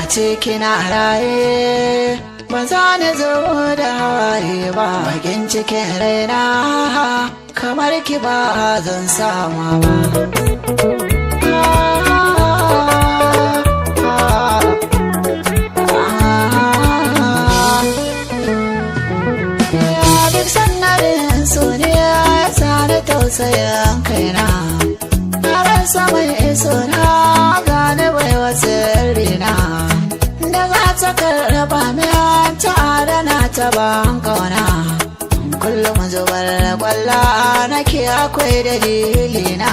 ce kina raye ba za ni zo da hawaye ba bakin cikin raina kamar ki ba zan sama ba. Duk sannarin so ne ya sani tausayin kaina na rasa mai iso na gane bai wasu rina da za ta karraba min ta adana ta ban kauna kullum zubar kwalla nake akwai dalilina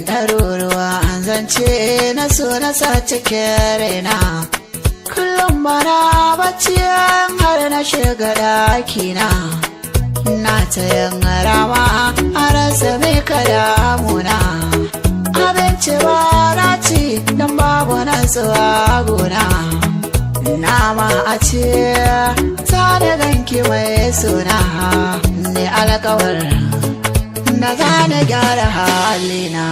ɗaruruwa an zance na so na sa cikin raina kullum bana bacci har na shiga dakina na ta yin rama a rasa mai ka damuna abinci ba na ci don babu na tsuwa gona nama a ce ta da ganki mai suna ne alkawar da za na gyara halina.